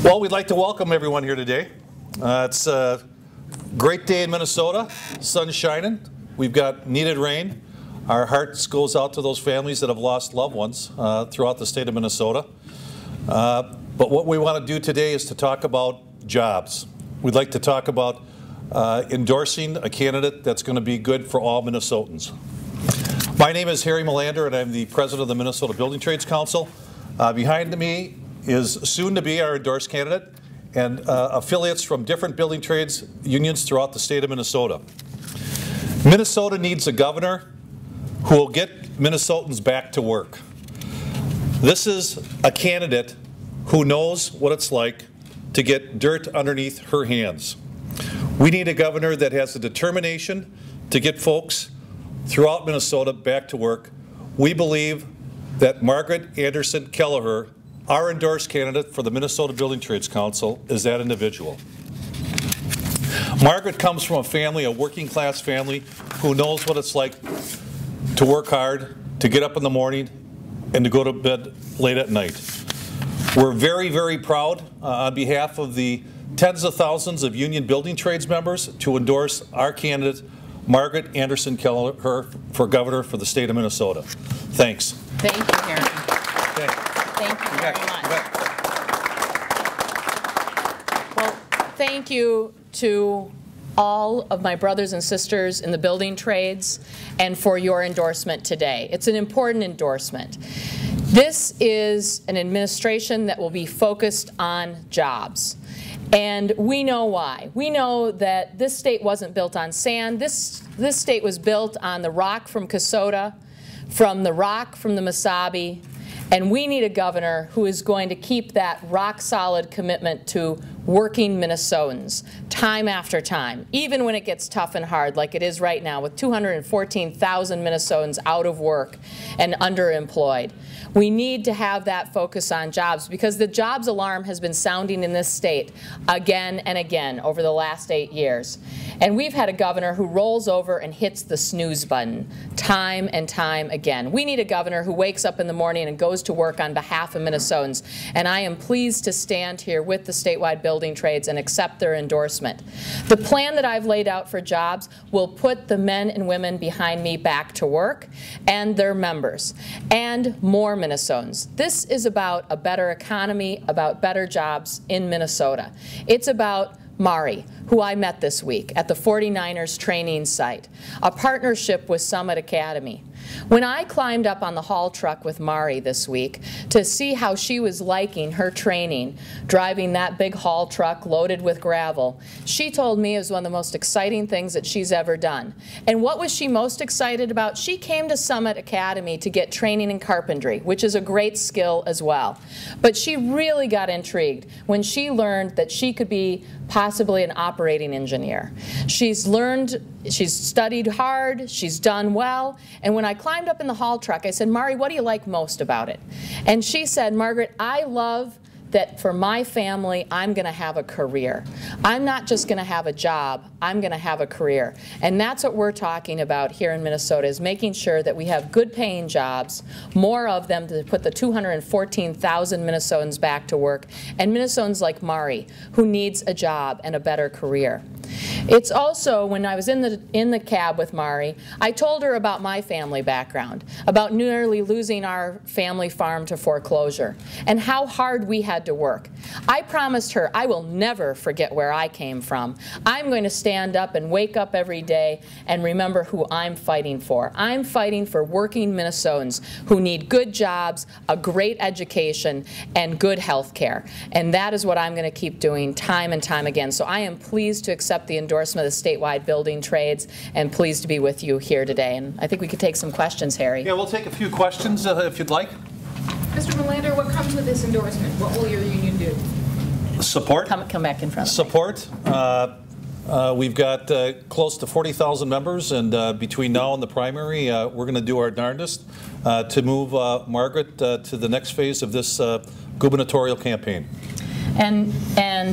Well, we'd like to welcome everyone here today. It's a great day in Minnesota, sun shining. We've got needed rain. Our hearts goes out to those families that have lost loved ones throughout the state of Minnesota. But what we want to do today is to talk about jobs. We'd like to talk about endorsing a candidate that's going to be good for all Minnesotans. My name is Harry Melander, and I'm the president of the Minnesota Building Trades Council. Behind me is soon to be our endorsed candidate and affiliates from different building trades unions throughout the state of Minnesota. Minnesota needs a governor who will get Minnesotans back to work. This is a candidate who knows what it's like to get dirt underneath her hands. We need a governor that has the determination to get folks throughout Minnesota back to work. We believe that Margaret Anderson Kelliher, our endorsed candidate for the Minnesota Building Trades Council, is that individual. Margaret comes from a family, a working class family, who knows what it's like to work hard, to get up in the morning, and to go to bed late at night. We're very, very proud on behalf of the tens of thousands of union building trades members to endorse our candidate, Margaret Anderson Kelliher, for governor for the state of Minnesota. Thanks. Thank you, Harry. Okay. Thank you very much. Well, thank you to all of my brothers and sisters in the building trades and for your endorsement today. It's an important endorsement. This is an administration that will be focused on jobs. And we know why. We know that this state wasn't built on sand. This state was built on the rock from Kasota, from the rock from the Mesabi, and we need a governor who is going to keep that rock-solid commitment to working Minnesotans time after time, even when it gets tough and hard like it is right now with 214,000 Minnesotans out of work and underemployed. We need to have that focus on jobs because the jobs alarm has been sounding in this state again and again over the last 8 years. And we've had a governor who rolls over and hits the snooze button time and time again. We need a governor who wakes up in the morning and goes to work on behalf of Minnesotans. And I am pleased to stand here with the statewide building trades and accept their endorsement. The plan that I've laid out for jobs will put the men and women behind me back to work and their members and more Minnesotans. This is about a better economy, about better jobs in Minnesota. It's about Mari, who I met this week at the 49ers training site, a partnership with Summit Academy. When I climbed up on the haul truck with Mari this week to see how she was liking her training, driving that big haul truck loaded with gravel, she told me it was one of the most exciting things that she's ever done. And what was she most excited about? She came to Summit Academy to get training in carpentry, which is a great skill as well. But she really got intrigued when she learned that she could be possibly an operating engineer. She's studied hard, she's done well, and when I climbed up in the haul truck, I said, Mari, what do you like most about it? And she said, Margaret, I love that for my family, I'm going to have a career. I'm not just going to have a job, I'm going to have a career. And that's what we're talking about here in Minnesota, is making sure that we have good paying jobs, more of them to put the 214,000 Minnesotans back to work, and Minnesotans like Mari, who needs a job and a better career. It's also, when I was in the cab with Mari, I told her about my family background, about nearly losing our family farm to foreclosure, and how hard we had to work. I promised her I will never forget where I came from. I'm going to stand up and wake up every day and remember who I'm fighting for. I'm fighting for working Minnesotans who need good jobs, a great education, and good health care. And that is what I'm going to keep doing time and time again. So I am pleased to accept the endorsement of the statewide building trades and pleased to be with you here today. And I think we could take some questions, Harry. Yeah, we'll take a few questions if you'd like. Mr. Melander, what comes with this endorsement? What will your union do? Support. Come back in front of Support. We've got close to 40,000 members, and between now and the primary, we're going to do our darndest to move Margaret to the next phase of this gubernatorial campaign. And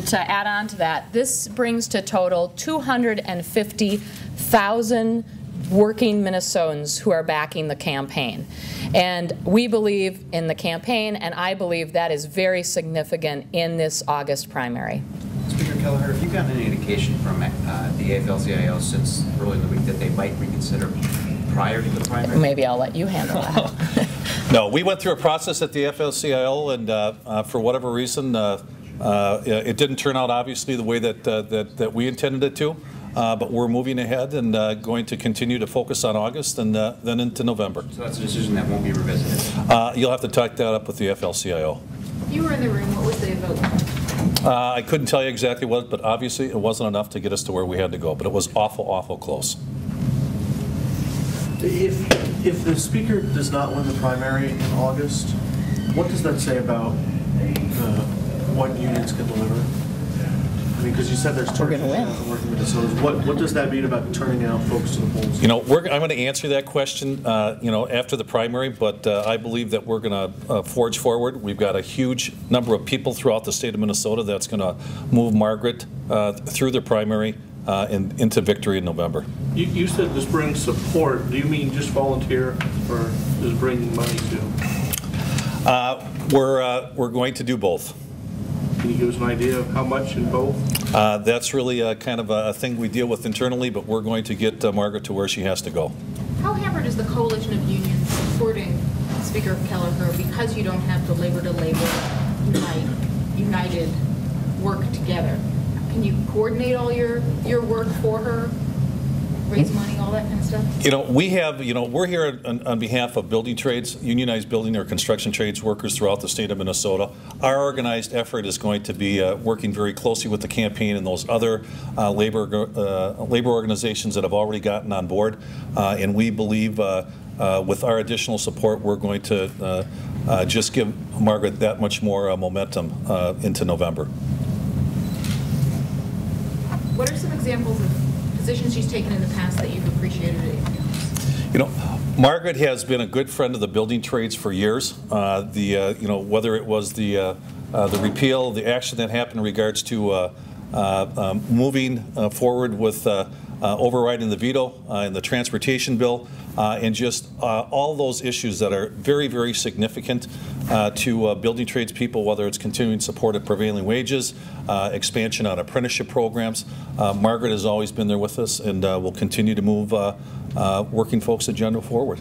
to add on to that, this brings to total 250,000 working Minnesotans who are backing the campaign. And we believe in the campaign, and I believe that is very significant in this August primary. Speaker Kelliher, have you gotten any indication from the AFL-CIO since early in the week that they might reconsider prior to the primary? Maybe I'll let you handle that. No, we went through a process at the AFL-CIO, and for whatever reason, it didn't turn out obviously the way that we intended it to. But we're moving ahead and going to continue to focus on August and then into November. So that's a decision that won't be revisited? You'll have to talk that up with the AFL-CIO. You were in the room. What was the vote? I couldn't tell you exactly what, but obviously it wasn't enough to get us to where we had to go. But it was awful, awful close. If the speaker does not win the primary in August, what does that say about what unions can deliver? I mean, because you said there's turning out for working Minnesotans. What does that mean about turning out folks to the polls? You know, I'm going to answer that question, you know, after the primary. But I believe that we're going to forge forward. We've got a huge number of people throughout the state of Minnesota that's going to move Margaret through the primary and into victory in November. You said this brings support. Do you mean just volunteer, or does it bring money too? We're going to do both. Can you give us an idea of how much in both? That's really kind of a thing we deal with internally, but we're going to get Margaret to where she has to go. How hampered is the coalition of unions supporting Speaker Kelliher because you don't have the labor-to-labor united work together? Can you coordinate all your work for her? Raise money, all that kind of stuff? You know, we're here on behalf of building trades, unionized building or construction trades workers throughout the state of Minnesota. Our organized effort is going to be working very closely with the campaign and those other labor organizations that have already gotten on board. And we believe with our additional support, we're going to just give Margaret that much more momentum into November. What are some examples of positions she's taken in the past that you've appreciated it? You know, Margaret has been a good friend of the building trades for years. You know, whether it was the repeal, the action that happened in regards to moving forward with overriding the veto in the transportation bill, and just all those issues that are very, very significant to building trades people, whether it's continuing support of prevailing wages, expansion on apprenticeship programs. Margaret has always been there with us and will continue to move working folks' agenda forward.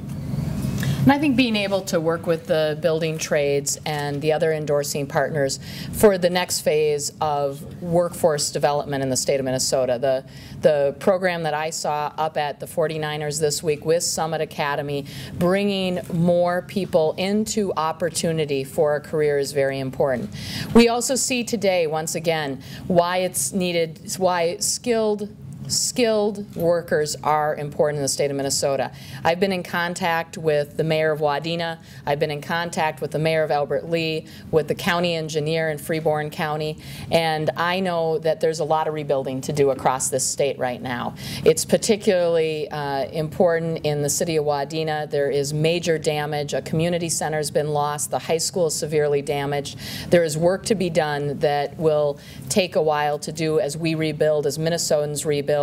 And I think being able to work with the building trades and the other endorsing partners for the next phase of workforce development in the state of Minnesota. The program that I saw up at the 49ers this week with Summit Academy, bringing more people into opportunity for a career is very important. We also see today, once again, why it's needed, why skilled workers are important in the state of Minnesota. I've been in contact with the mayor of Wadena. I've been in contact with the mayor of Albert Lea, with the county engineer in Freeborn County, and I know that there's a lot of rebuilding to do across this state right now. It's particularly important in the city of Wadena. There is major damage. A community center has been lost. The high school is severely damaged. There is work to be done that will take a while to do as we rebuild, as Minnesotans rebuild.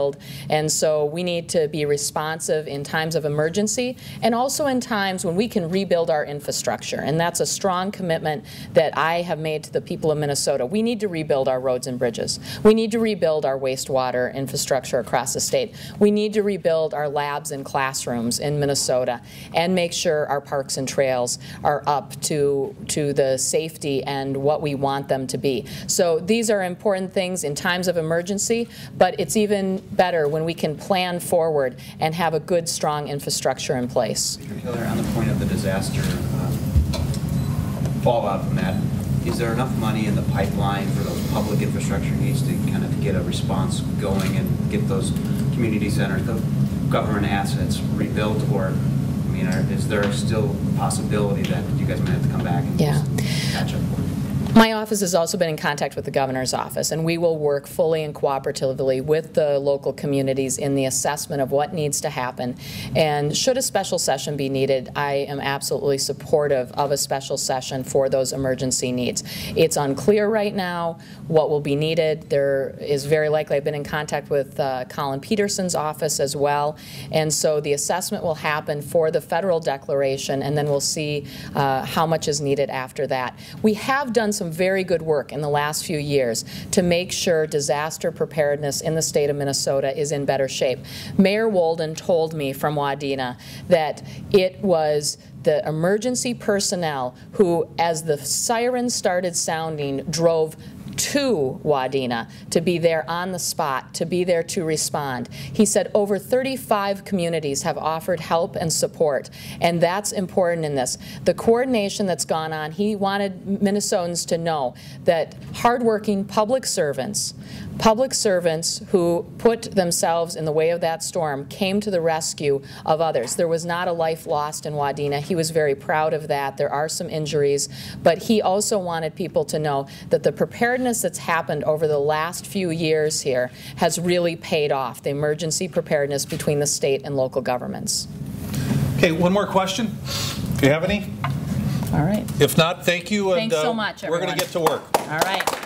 And so we need to be responsive in times of emergency and also in times when we can rebuild our infrastructure. And that's a strong commitment that I have made to the people of Minnesota. We need to rebuild our roads and bridges. We need to rebuild our wastewater infrastructure across the state. We need to rebuild our labs and classrooms in Minnesota and make sure our parks and trails are up to the safety and what we want them to be. So these are important things in times of emergency, but it's even better when we can plan forward and have a good, strong infrastructure in place. Speaker Kelliher, on the point of the disaster fallout from that, is there enough money in the pipeline for those public infrastructure needs to kind of get a response going and get those community centers, the government assets rebuilt? Or, I mean, is there still a possibility that you guys might have to come back and just catch up? My office has also been in contact with the governor's office, and we will work fully and cooperatively with the local communities in the assessment of what needs to happen. And should a special session be needed, I am absolutely supportive of a special session for those emergency needs. It's unclear right now what will be needed. There is very likely, I've been in contact with Colin Peterson's office as well, and so the assessment will happen for the federal declaration, and then we'll see how much is needed after that. We have done some very good work in the last few years to make sure disaster preparedness in the state of Minnesota is in better shape. Mayor Wolden told me from Wadena that it was the emergency personnel who, as the sirens started sounding, drove to Wadena to be there on the spot, to be there to respond. He said over 35 communities have offered help and support, and that's important in this. The coordination that's gone on, he wanted Minnesotans to know that hardworking public servants who put themselves in the way of that storm came to the rescue of others. There was not a life lost in Wadena. He was very proud of that. There are some injuries, but he also wanted people to know that the preparedness that's happened over the last few years here has really paid off, the emergency preparedness between the state and local governments. Okay, one more question. Do you have any? All right. If not, thank you. Thanks so much, we're going to get to work. All right.